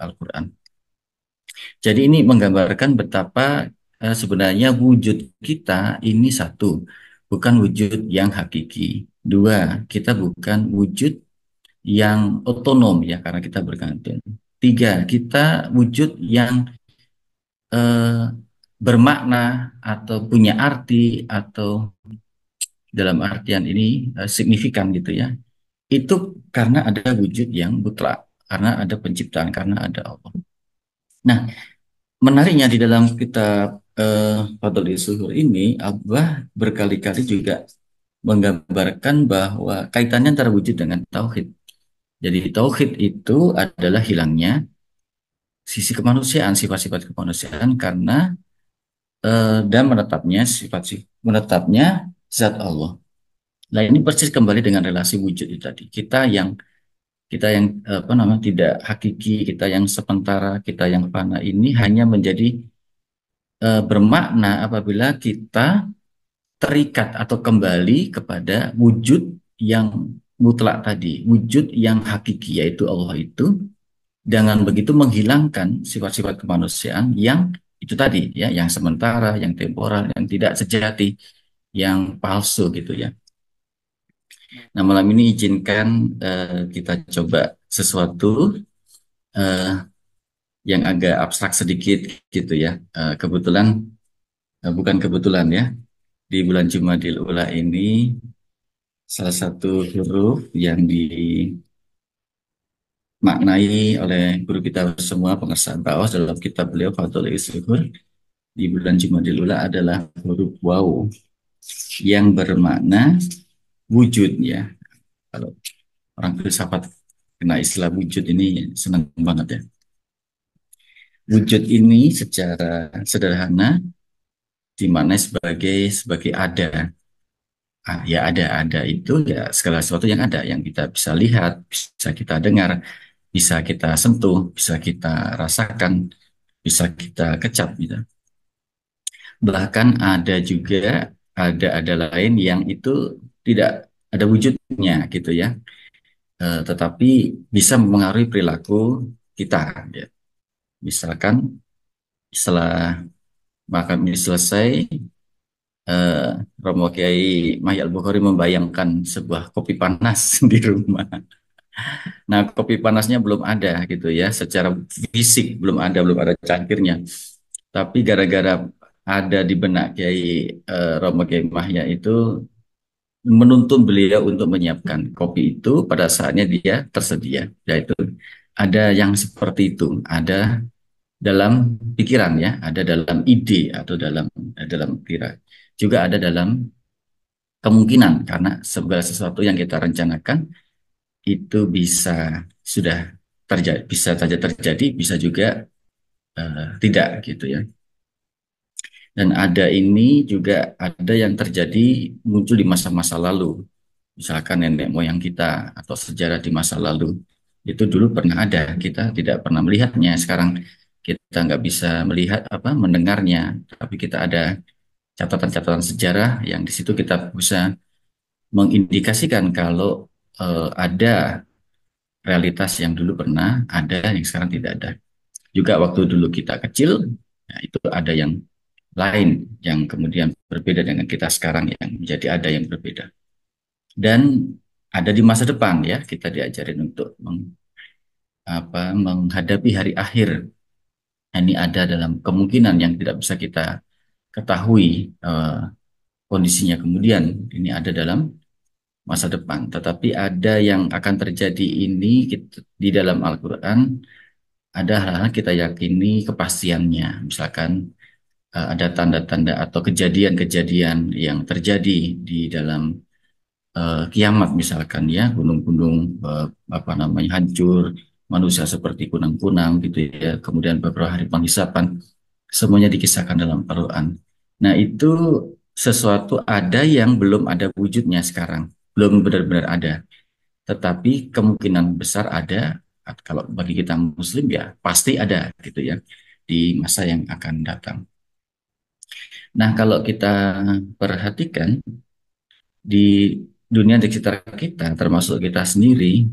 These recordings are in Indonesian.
Al-Quran. Jadi ini menggambarkan betapa sebenarnya wujud kita ini satu, bukan wujud yang hakiki. Dua, kita bukan wujud yang otonom ya karena kita bergantung. Tiga, kita wujud yang eh, bermakna atau punya arti atau dalam artian ini signifikan gitu ya. Itu karena ada wujud yang mutlak, karena ada penciptaan, karena ada Allah. Nah, menariknya di dalam kitab Fadlul Zuhur ini, Abah berkali-kali juga menggambarkan bahwa kaitannya antara wujud dengan tauhid. Jadi tauhid itu adalah hilangnya sisi kemanusiaan, sifat-sifat kemanusiaan karena dan menetapnya zat Allah. Nah, ini persis kembali dengan relasi wujud itu tadi. Kita yang apa namanya tidak hakiki, kita yang sementara, kita yang fana ini hanya menjadi bermakna apabila kita terikat atau kembali kepada wujud yang mutlak tadi, wujud yang hakiki yaitu Allah itu, dengan begitu menghilangkan sifat-sifat kemanusiaan yang itu tadi ya, yang sementara, yang temporal, yang tidak sejati, yang palsu gitu ya. Nah, malam ini izinkan kita coba sesuatu eh, yang agak abstrak sedikit gitu ya. Kebetulan bukan kebetulan ya, di bulan Jumadil Ula ini salah satu huruf yang dimaknai oleh guru kita semua pengesahan Taos dalam kitab beliau Fathul Isyukur di bulan Jumadil Ula adalah huruf waw yang bermakna wujud ya. Kalau orang filsafat kena istilah wujud ini senang banget ya. Wujud ini secara sederhana dimaknai sebagai ada. Ya ada itu ya segala sesuatu yang ada yang kita bisa lihat, bisa kita dengar, bisa kita sentuh, bisa kita rasakan, bisa kita kecap gitu. Bahkan ada juga ada lain yang itu tidak ada wujudnya gitu ya. Tetapi bisa mempengaruhi perilaku kita ya. Misalkan setelah makan ini selesai, eh, Romo Kiai Mahya Al-Bukhari membayangkan sebuah kopi panas di rumah. Nah, kopi panasnya belum ada gitu ya, secara fisik belum ada cangkirnya. Tapi gara-gara ada di benak Kiai Romo Kiai Mahya itu menuntun beliau untuk menyiapkan kopi itu pada saatnya dia tersedia. Yaitu ada yang seperti itu, ada dalam pikiran ya, ada dalam ide atau dalam kira. Juga ada dalam kemungkinan karena segala sesuatu yang kita rencanakan itu sudah terjadi, bisa saja terjadi, bisa juga tidak gitu ya. Dan ada ini juga ada yang terjadi muncul di masa-masa lalu. Misalkan nenek moyang kita atau sejarah di masa lalu itu dulu pernah ada, kita tidak pernah melihatnya. Sekarang kita nggak bisa melihat apa mendengarnya, tapi kita ada catatan-catatan sejarah yang di situ kita bisa mengindikasikan kalau ada realitas yang dulu pernah ada yang sekarang tidak ada. Juga waktu dulu kita kecil, ya itu ada yang lain yang kemudian berbeda dengan kita sekarang yang menjadi ada yang berbeda. Dan ada di masa depan ya kita diajarin untuk menghadapi hari akhir. Ini ada dalam kemungkinan yang tidak bisa kita ketahui kondisinya kemudian ini ada dalam masa depan. Tetapi ada yang akan terjadi ini di dalam Al-Quran ada hal-hal kita yakini kepastiannya. Misalkan ada tanda-tanda atau kejadian-kejadian yang terjadi di dalam kiamat misalkan ya gunung-gunung apa namanya hancur manusia seperti kunang-kunang gitu ya kemudian beberapa hari penghisapan semuanya dikisahkan dalam Al-Quran. Nah itu sesuatu ada yang belum ada wujudnya sekarang belum benar-benar ada tetapi kemungkinan besar ada kalau bagi kita Muslim ya pasti ada gitu ya di masa yang akan datang. Nah kalau kita perhatikan di dunia di sekitar kita, termasuk kita sendiri,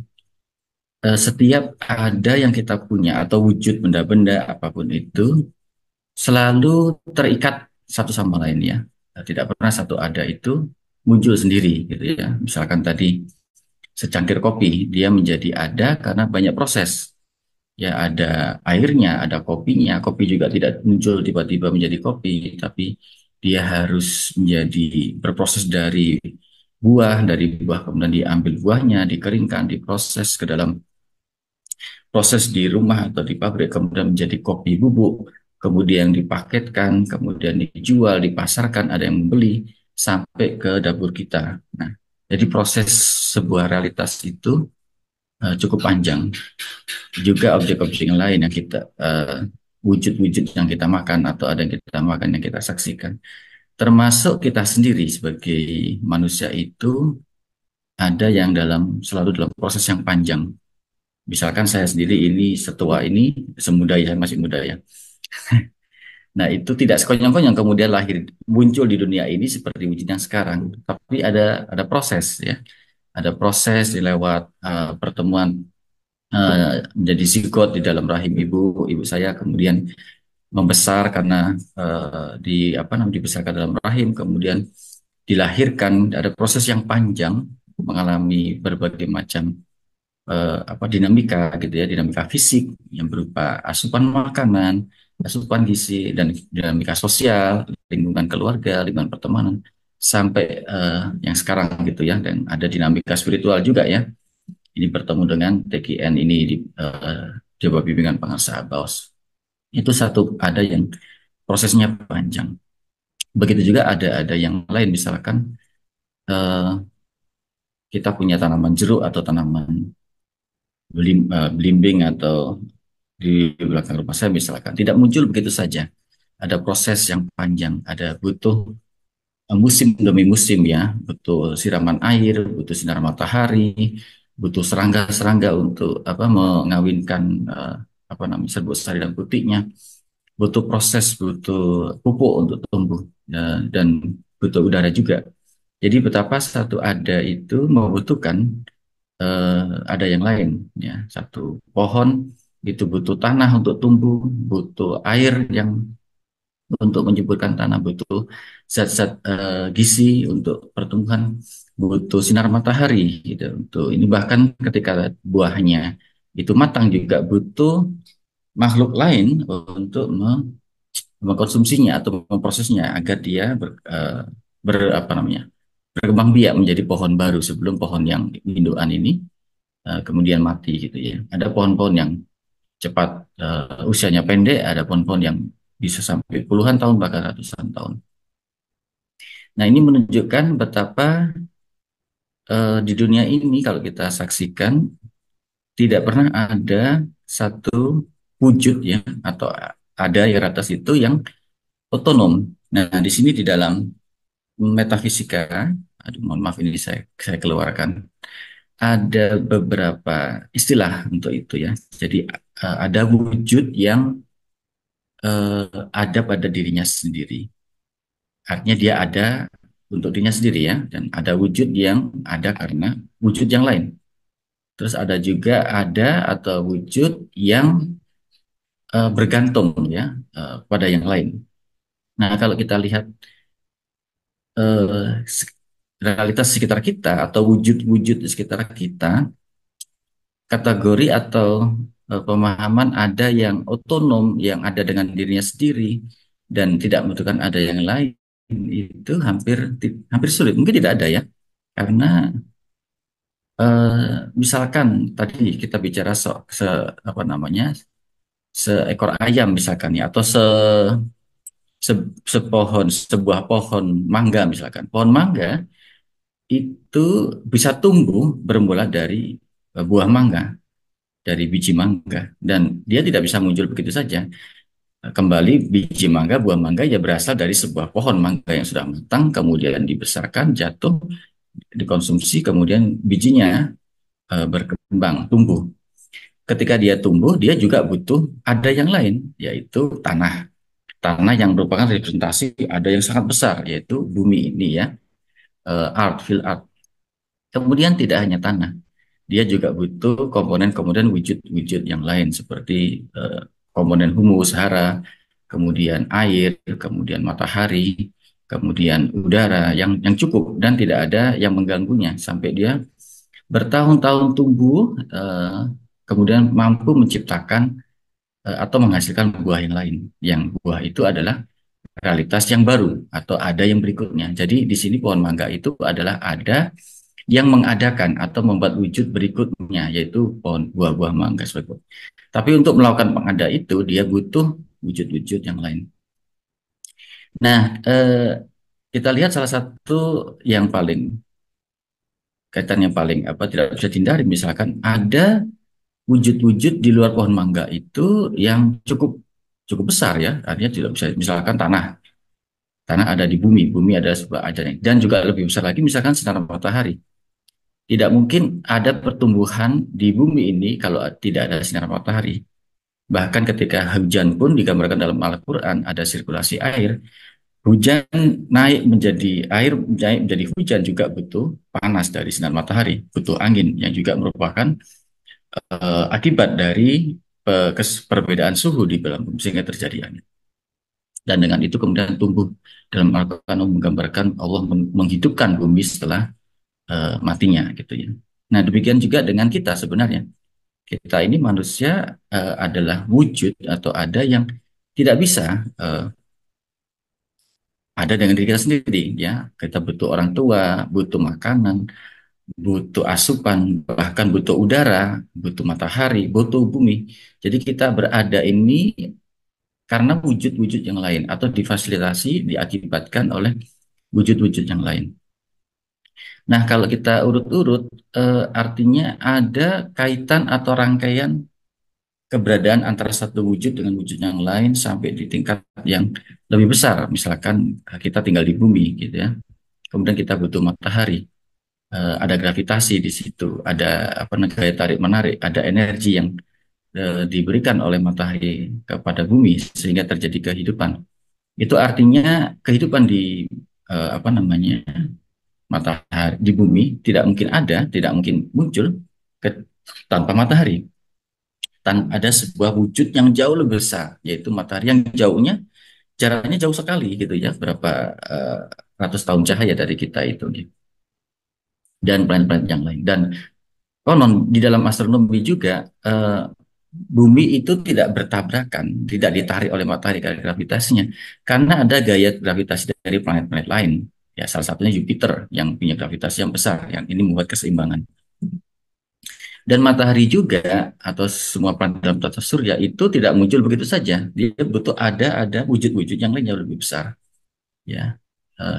setiap ada yang kita punya atau wujud benda-benda apapun itu selalu terikat satu sama lain ya. Tidak pernah satu ada itu muncul sendiri gitu ya. Misalkan tadi secangkir kopi, dia menjadi ada karena banyak proses. Ya ada airnya, ada kopinya. Kopi juga tidak muncul tiba-tiba menjadi kopi, tapi dia harus menjadi berproses dari buah kemudian diambil buahnya, dikeringkan, diproses ke dalam proses di rumah atau di pabrik, kemudian menjadi kopi bubuk, kemudian dipaketkan, kemudian dijual, dipasarkan, ada yang membeli sampai ke dapur kita. Nah, jadi proses sebuah realitas itu cukup panjang. Juga objek-objek yang lain yang kita wujud-wujud yang kita makan atau ada yang kita makan yang kita saksikan. Termasuk kita sendiri sebagai manusia itu ada yang selalu dalam proses yang panjang. Misalkan saya sendiri ini setua ini, semuda ya, masih muda ya. Nah itu tidak sekonyong-konyong kemudian lahir, muncul di dunia ini seperti wujud yang sekarang. Tapi ada proses ya. Ada proses di lewat pertemuan menjadi zigot di dalam rahim ibu saya, kemudian membesar karena dibesarkan dalam rahim, kemudian dilahirkan, ada proses yang panjang, mengalami berbagai macam dinamika gitu ya, dinamika fisik yang berupa asupan makanan, asupan gizi, dan dinamika sosial, lingkungan keluarga, lingkungan pertemanan, sampai yang sekarang gitu ya, dan ada dinamika spiritual juga ya. Ini bertemu dengan TGN ini di bawah bimbingan pengarsa Baos. Itu satu, ada yang prosesnya panjang. Begitu juga ada yang lain, misalkan eh, kita punya tanaman jeruk atau tanaman belimbing atau di belakang rumah saya misalkan tidak muncul begitu saja. Ada proses yang panjang, ada butuh musim demi musim ya, butuh siraman air, butuh sinar matahari, butuh serangga-serangga untuk mengawinkan serbuk sari dan putiknya, butuh proses, butuh pupuk untuk tumbuh ya, dan butuh udara juga. Jadi betapa satu ada itu membutuhkan ada yang lain ya. Satu pohon itu butuh tanah untuk tumbuh, butuh air yang untuk menyuburkan tanah, butuh zat-zat gizi untuk pertumbuhan, butuh sinar matahari gitu. Untuk ini bahkan ketika buahnya itu matang juga butuh makhluk lain untuk mengkonsumsinya atau memprosesnya agar dia berkembang biak menjadi pohon baru sebelum pohon yang indukan ini kemudian mati gitu ya. Ada pohon-pohon yang cepat usianya pendek, ada pohon-pohon yang bisa sampai puluhan tahun bahkan ratusan tahun. Nah ini menunjukkan betapa di dunia ini kalau kita saksikan tidak pernah ada satu wujud ya atau ada yang atas itu yang otonom. Nah di sini di dalam metafisika, aduh mohon maaf ini saya keluarkan, ada beberapa istilah untuk itu ya. Jadi ada wujud yang ada pada dirinya sendiri. Artinya dia ada untuk dirinya sendiri ya, dan ada wujud yang ada karena wujud yang lain. Terus ada juga ada atau wujud yang bergantung ya pada yang lain. Nah, kalau kita lihat eh, realitas sekitar kita atau wujud-wujud di sekitar kita, kategori atau pemahaman ada yang otonom, yang ada dengan dirinya sendiri dan tidak membutuhkan ada yang lain itu hampir sulit. Mungkin tidak ada ya, karena misalkan tadi kita bicara apa namanya seekor ayam misalkan ya, atau sebuah pohon mangga misalkan. Pohon mangga itu bisa tumbuh bermula dari buah mangga, dari biji mangga, dan dia tidak bisa muncul begitu saja. Kembali biji mangga, buah mangga ya berasal dari sebuah pohon mangga yang sudah matang, kemudian dibesarkan, jatuh, dikonsumsi, kemudian bijinya berkembang, tumbuh. Ketika dia tumbuh, dia juga butuh ada yang lain, yaitu tanah. Tanah yang merupakan representasi ada yang sangat besar, yaitu bumi ini ya, field art. Kemudian tidak hanya tanah, dia juga butuh komponen-komponen wujud-wujud yang lain seperti komponen humus, hara, kemudian air, kemudian matahari, kemudian udara yang cukup dan tidak ada yang mengganggunya sampai dia bertahun-tahun tumbuh, kemudian mampu menciptakan atau menghasilkan buah yang lain. Yang buah itu adalah realitas yang baru atau ada yang berikutnya. Jadi di sini pohon mangga itu adalah ada yang mengadakan atau membuat wujud berikutnya, yaitu pohon buah-buah mangga. Tapi untuk melakukan pengada itu dia butuh wujud-wujud yang lain. Nah, kita lihat salah satu yang paling kaitan yang paling apa tidak bisa dihindari, misalkan ada wujud-wujud di luar pohon mangga itu yang cukup cukup besar ya, artinya tidak bisa, misalkan tanah ada di bumi, bumi ada sebuah ajaran, dan juga lebih besar lagi misalkan sinar matahari. Tidak mungkin ada pertumbuhan di bumi ini kalau tidak ada sinar matahari. Bahkan ketika hujan pun digambarkan dalam Al-Quran ada sirkulasi air, hujan naik menjadi air, naik menjadi hujan juga butuh panas dari sinar matahari, butuh angin yang juga merupakan akibat dari perbedaan suhu di dalam bumi sehingga terjadi angin. Dan dengan itu kemudian tumbuh dalam Al-Quran menggambarkan Allah menghidupkan bumi setelah matinya gitu ya. Nah, demikian juga dengan kita sebenarnya. Kita ini manusia adalah wujud atau ada yang tidak bisa ada dengan diri kita sendiri ya. Kita butuh orang tua, butuh makanan, butuh asupan, bahkan butuh udara, butuh matahari, butuh bumi. Jadi kita berada ini karena wujud-wujud yang lain atau difasilitasi, diakibatkan oleh wujud-wujud yang lain. Nah, kalau kita urut-urut, artinya ada kaitan atau rangkaian keberadaan antara satu wujud dengan wujud yang lain sampai di tingkat yang lebih besar. Misalkan kita tinggal di bumi, gitu ya. Kemudian kita butuh matahari, ada gravitasi di situ, ada apa gaya tarik menarik, ada energi yang diberikan oleh matahari kepada bumi sehingga terjadi kehidupan. Itu artinya kehidupan di apa namanya matahari di bumi tidak mungkin ada, tidak mungkin muncul ke, tanpa matahari. Ada sebuah wujud yang jauh lebih besar, yaitu matahari yang jauhnya jaraknya jauh sekali gitu ya, berapa ratus tahun cahaya dari kita itu gitu. Dan planet-planet yang lain. Dan konon di dalam astronomi juga bumi itu tidak bertabrakan, tidak ditarik oleh matahari karena gravitasinya, karena ada gaya gravitasi dari planet-planet lain. Ya, salah satunya Jupiter yang punya gravitasi yang besar, yang ini membuat keseimbangan. Dan matahari juga atau semua planet dalam tata surya itu tidak muncul begitu saja. Dia butuh ada wujud-wujud yang lain yang lebih besar. Ya,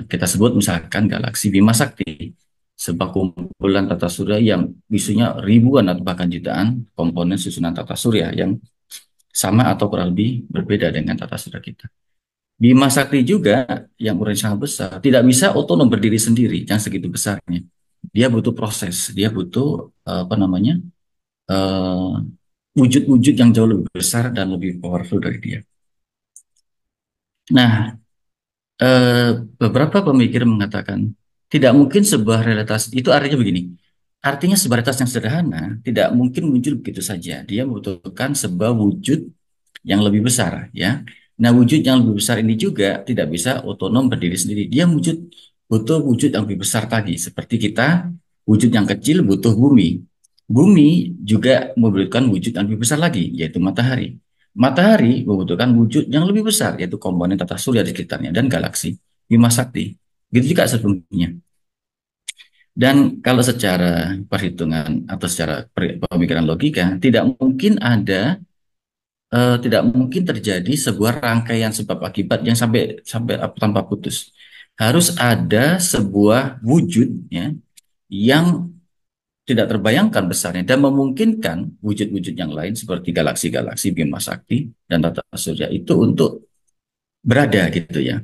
kita sebut misalkan galaksi Bima Sakti, sebuah kumpulan tata surya yang isinya ribuan atau bahkan jutaan komponen susunan tata surya yang sama atau kurang lebih berbeda dengan tata surya kita. Bima Sakti juga yang ukurannya sangat besar, tidak bisa otonom berdiri sendiri yang segitu besarnya. Dia butuh proses, dia butuh apa namanya eh, wujud-wujud yang jauh lebih besar dan lebih powerful dari dia. Nah, beberapa pemikir mengatakan tidak mungkin sebuah realitas itu artinya begini. Artinya sebuah realitas yang sederhana tidak mungkin muncul begitu saja. Dia membutuhkan sebuah wujud yang lebih besar, ya. Nah, wujud yang lebih besar ini juga tidak bisa otonom berdiri sendiri. Dia butuh wujud yang lebih besar tadi. Seperti kita, wujud yang kecil butuh bumi. Bumi juga membutuhkan wujud yang lebih besar lagi, yaitu matahari. Matahari membutuhkan wujud yang lebih besar, yaitu komponen tata surya di sekitarnya dan galaksi, Bima Sakti. Gitu juga sebelumnya. Dan kalau secara perhitungan atau secara pemikiran logika, tidak mungkin terjadi sebuah rangkaian sebab akibat yang sampai sampai tanpa putus. Harus ada sebuah wujud ya yang tidak terbayangkan besarnya dan memungkinkan wujud-wujud yang lain seperti galaksi-galaksi Bima Sakti dan tata surya itu untuk berada gitu ya.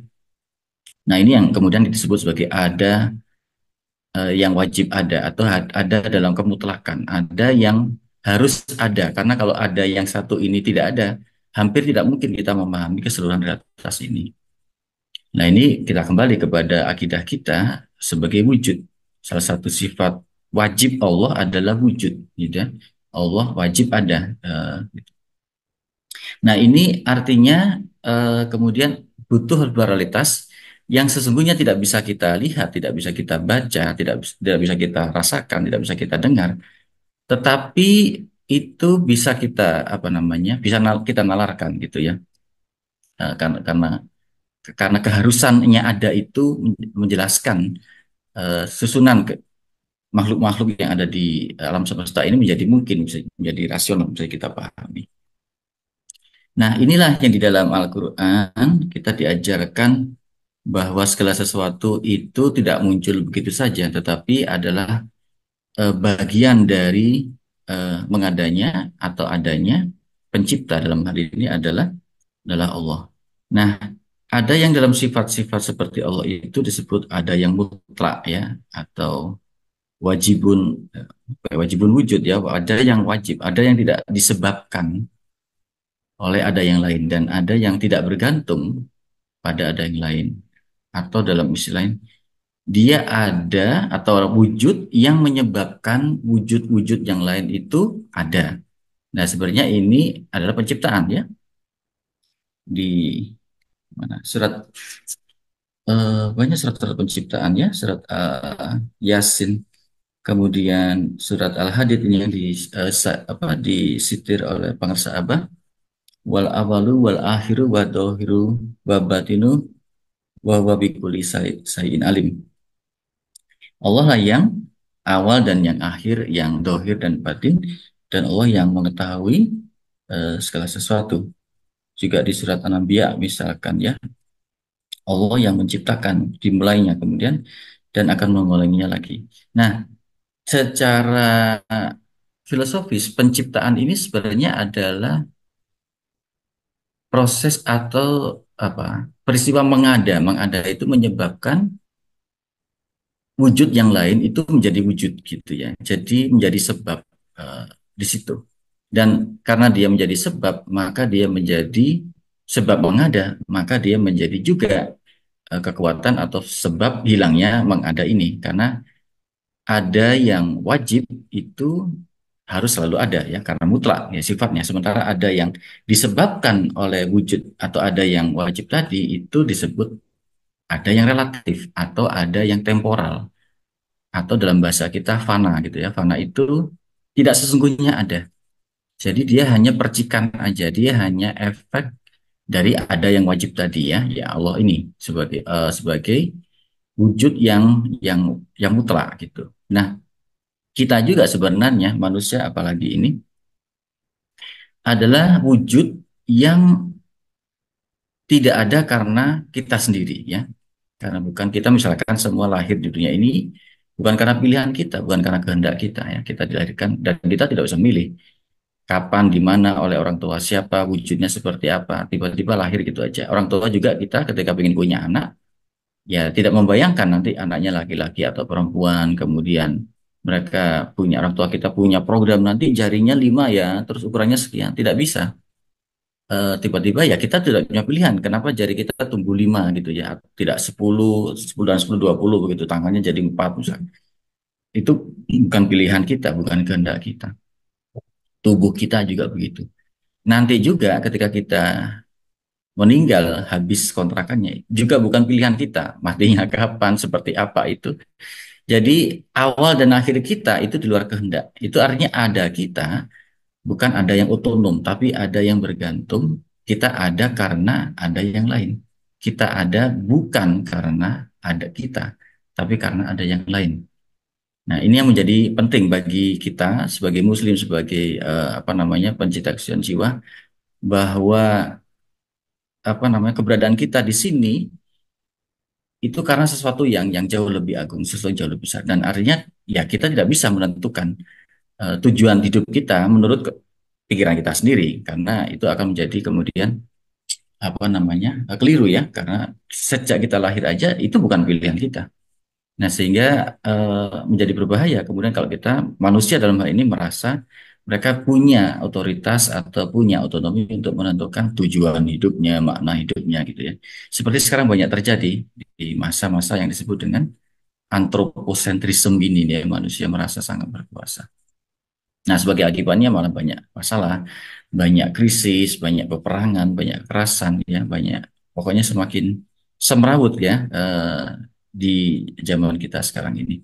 Nah, ini yang kemudian disebut sebagai ada yang wajib ada atau ada dalam kemutlakan, ada yang harus ada karena kalau ada yang satu ini tidak ada, hampir tidak mungkin kita memahami keseluruhan realitas ini. Nah, ini kita kembali kepada akidah kita sebagai wujud. Salah satu sifat wajib Allah adalah wujud, gitu ya. Allah wajib ada. Nah, ini artinya kemudian butuh pluralitas yang sesungguhnya tidak bisa kita lihat, tidak bisa kita baca, tidak bisa kita rasakan, tidak bisa kita dengar, tetapi itu bisa kita apa namanya, bisa kita nalarkan gitu ya. Karena keharusannya ada itu menjelaskan susunan makhluk-makhluk yang ada di alam semesta ini menjadi mungkin bisa menjadi rasional bisa kita pahami. Nah, inilah yang di dalam Al-Quran kita diajarkan bahwa segala sesuatu itu tidak muncul begitu saja, tetapi adalah bagian dari mengadanya atau adanya pencipta dalam hal ini adalah Allah. Nah, ada yang dalam sifat-sifat seperti Allah itu disebut ada yang mutlak ya, atau wajibun wajibun wujud ya, ada yang wajib, ada yang tidak disebabkan oleh ada yang lain, dan ada yang tidak bergantung pada ada yang lain, atau dalam istilah lain dia ada atau wujud yang menyebabkan wujud-wujud yang lain itu ada. Nah, sebenarnya ini adalah penciptaan ya, di mana surat banyak surat-surat penciptaan ya, surat Yasin, kemudian surat Al-Hadid ini yang disitir oleh pengarsa Abah, wal awalu wal akhiru wa dohiru wa batinu wa wa bikulli sayin alim. Allah lah yang awal dan yang akhir, yang dohir dan batin, dan Allah yang mengetahui segala sesuatu. Juga di surat An-Anbiya misalkan ya, Allah yang menciptakan, dimulainya kemudian dan akan mengulanginya lagi. Nah, secara filosofis penciptaan ini sebenarnya adalah proses atau apa? Peristiwa mengada. Mengada itu menyebabkan wujud yang lain itu menjadi wujud gitu ya. Jadi menjadi sebab di situ. Dan karena dia menjadi sebab, maka dia menjadi sebab mengada, maka dia menjadi juga kekuatan atau sebab hilangnya mengada ini. Karena ada yang wajib itu harus selalu ada ya, karena mutlak ya sifatnya. Sementara ada yang disebabkan oleh wujud atau ada yang wajib tadi itu disebut ada yang relatif atau ada yang temporal, atau dalam bahasa kita fana gitu ya. Fana itu tidak sesungguhnya ada. Jadi dia hanya percikan aja, dia hanya efek dari ada yang wajib tadi ya. Ya Allah ini sebagai wujud yang mutlak gitu. Nah, kita juga sebenarnya manusia apalagi ini adalah wujud yang tidak ada karena kita sendiri ya. Karena bukan kita misalkan semua lahir di dunia ini bukan karena pilihan kita, bukan karena kehendak kita ya. Kita dilahirkan dan kita tidak bisa milih kapan, di mana, oleh orang tua siapa, wujudnya seperti apa, tiba-tiba lahir gitu aja. Orang tua juga kita ketika ingin punya anak, ya tidak membayangkan nanti anaknya laki-laki atau perempuan, kemudian mereka punya, orang tua kita punya program nanti jarinya 5 ya, terus ukurannya sekian, tidak bisa. Tiba-tiba ya kita tidak punya pilihan, kenapa jari kita tumbuh 5 gitu ya, tidak 10, 10 dan 10, 20 begitu, tangannya jadi 4 misalnya. Itu bukan pilihan kita, bukan kehendak kita. Tubuh kita juga begitu. Nanti juga ketika kita meninggal habis kontrakannya juga bukan pilihan kita, matinya kapan, seperti apa itu. Jadi awal dan akhir kita itu di luar kehendak. Itu artinya ada kita bukan ada yang otonom, tapi ada yang bergantung. Kita ada karena ada yang lain. Kita ada bukan karena ada kita, tapi karena ada yang lain. Nah, ini yang menjadi penting bagi kita sebagai muslim, sebagai apa namanya, pencinta kesucian jiwa, bahwa apa namanya, keberadaan kita di sini itu karena sesuatu yang jauh lebih agung, sesuatu yang jauh lebih besar, dan artinya ya kita tidak bisa menentukan tujuan hidup kita menurut pikiran kita sendiri, karena itu akan menjadi kemudian apa namanya, keliru ya, karena sejak kita lahir aja itu bukan pilihan kita. Nah, sehingga menjadi berbahaya kemudian kalau kita manusia dalam hal ini merasa mereka punya otoritas atau punya otonomi untuk menentukan tujuan hidupnya, makna hidupnya gitu ya. Seperti sekarang banyak terjadi di masa-masa yang disebut dengan antroposentrisme ini nih, manusia merasa sangat berkuasa. Nah, sebagai akibatnya malah banyak masalah, banyak krisis, banyak peperangan, banyak kekerasan, ya, banyak. Pokoknya semakin semrawut ya di zaman kita sekarang ini.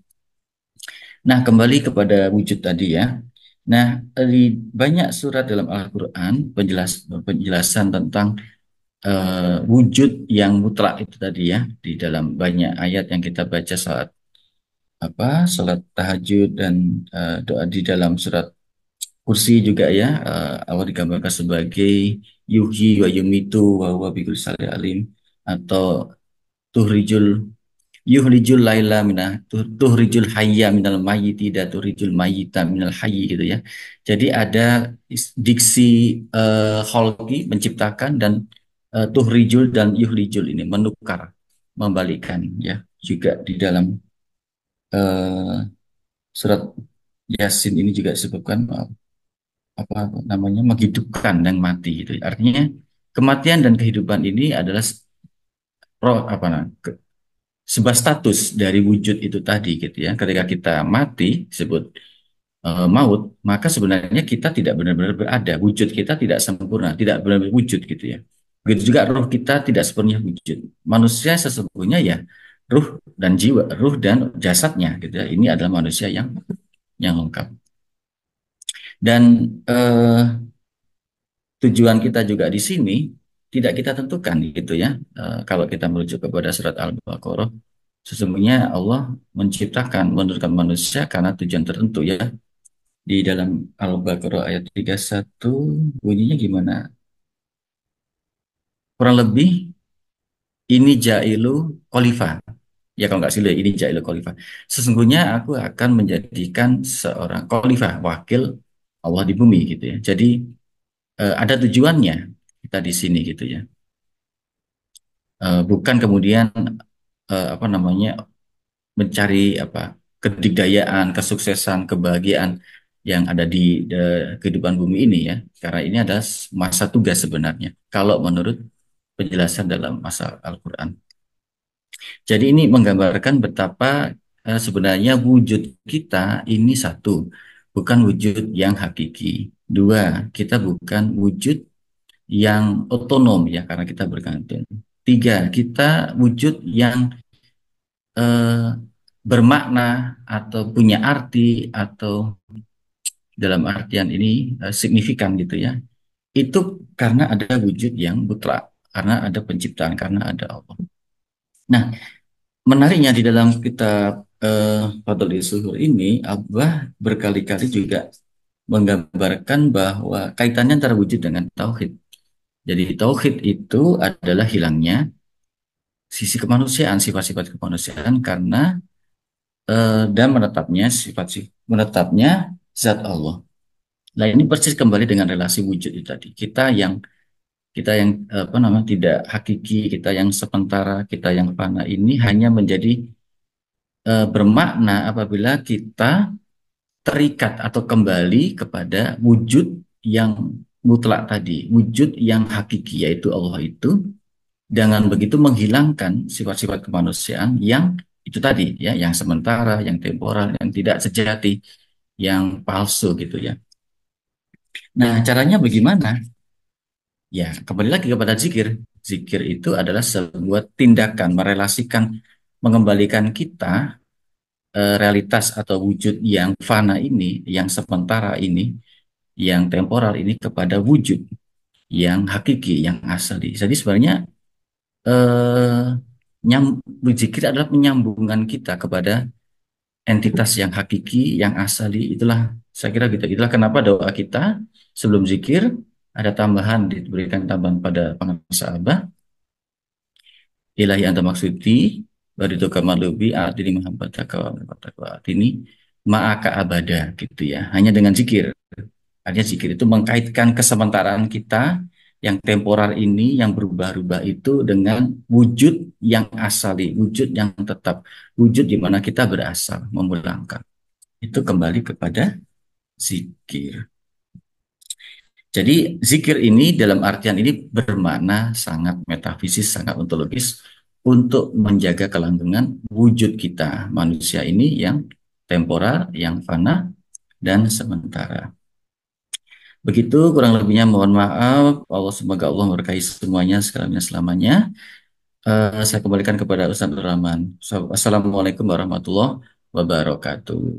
Nah, kembali kepada wujud tadi ya. Nah, di banyak surat dalam Al-Quran penjelasan tentang wujud yang mutlak itu tadi ya, di dalam banyak ayat yang kita baca saat salat tahajud dan doa di dalam surat Kursi juga ya, awal digambarkan sebagai yuhyi wa yumitu wa huwa bikulli syai'in alim, atau tuhrijul yuhrijul laila tuhrijul hayya minal mayyiti dan tuhrijul mayyita minal hayyi gitu ya. Jadi ada diksi kholqi menciptakan dan tuhrijul dan yuhrijul ini menukar, membalikkan ya. Juga di dalam eh, surat Yasin ini juga disebutkan apa namanya menghidupkan yang mati gitu. Artinya kematian dan kehidupan ini adalah apa sebuah status dari wujud itu tadi gitu ya. Ketika kita mati disebut maut, maka sebenarnya kita tidak benar-benar berada. Wujud kita tidak sempurna, tidak benar-benar wujud gitu ya. Begitu juga ruh kita tidak sepenuhnya wujud. Manusia sesungguhnya ya ruh dan jiwa, ruh dan jasadnya gitu ya. Ini adalah manusia yang lengkap. Dan tujuan kita juga di sini tidak kita tentukan gitu ya. Kalau kita merujuk kepada surat Al-Baqarah, sesungguhnya Allah menciptakan, menurunkan manusia karena tujuan tertentu ya. Di dalam Al-Baqarah ayat 31 bunyinya gimana? Kurang lebih ini jailu khalifah. Ya kalau nggak silih, ini jailu khalifah. Sesungguhnya aku akan menjadikan seorang khalifah, wakil Allah di bumi gitu ya. Jadi ada tujuannya kita di sini gitu ya. Bukan kemudian apa namanya mencari apa kedikdayaan, kesuksesan, kebahagiaan yang ada di kehidupan bumi ini ya. Karena ini adalah masa tugas sebenarnya. Kalau menurut penjelasan dalam masa Al-Quran. Jadi ini menggambarkan betapa sebenarnya wujud kita ini satu, bukan wujud yang hakiki. Dua, kita bukan wujud yang otonom ya karena kita bergantung. Tiga, kita wujud yang eh, bermakna atau punya arti atau dalam artian ini signifikan gitu ya. Itu karena ada wujud yang mutlak, karena ada penciptaan, karena ada Allah. Nah, menariknya di dalam kitab Fadl Zuhur ini, Abah berkali-kali juga menggambarkan bahwa kaitannya antara wujud dengan tauhid. Jadi tauhid itu adalah hilangnya sisi kemanusiaan, sifat-sifat kemanusiaan karena dan menetapnya zat Allah. Nah, ini persis kembali dengan relasi wujud itu tadi. Kita yang apa namanya tidak hakiki, kita yang sementara, kita yang fana ini hanya menjadi bermakna apabila kita terikat atau kembali kepada wujud yang mutlak tadi, wujud yang hakiki yaitu Allah itu, dengan begitu menghilangkan sifat-sifat kemanusiaan yang itu tadi ya, yang sementara, yang temporal, yang tidak sejati, yang palsu gitu ya. Nah, caranya bagaimana? Ya, kembali lagi kepada zikir. Zikir itu adalah sebuah tindakan merelasikan, mengembalikan kita realitas atau wujud yang fana ini, yang sementara ini, yang temporal ini kepada wujud yang hakiki, yang asli. Jadi sebenarnya eh, zikir adalah penyambungan kita kepada entitas yang hakiki, yang asli. Itulah saya kira gitu. Itulah kenapa doa kita sebelum zikir ada tambahan, diberikan tambahan pada pengantar Abah, ilahi anta maksudi baritu kamalubi atini mahabbataka wa atini ma'aka abada gitu ya. Hanya dengan zikir. Artinya zikir itu mengkaitkan kesementaraan kita yang temporer ini, yang berubah-ubah itu dengan wujud yang asali, wujud yang tetap, wujud di mana kita berasal, memulangkan. Itu kembali kepada zikir. Jadi zikir ini dalam artian ini bermakna sangat metafisis, sangat ontologis, untuk menjaga kelanggengan wujud kita manusia ini yang temporal, yang fana, dan sementara. Begitu kurang lebihnya, mohon maaf. Allah, semoga Allah memberkahi semuanya segalanya selamanya. Saya kembalikan kepada Ustaz Rahman. Assalamualaikum warahmatullahi wabarakatuh.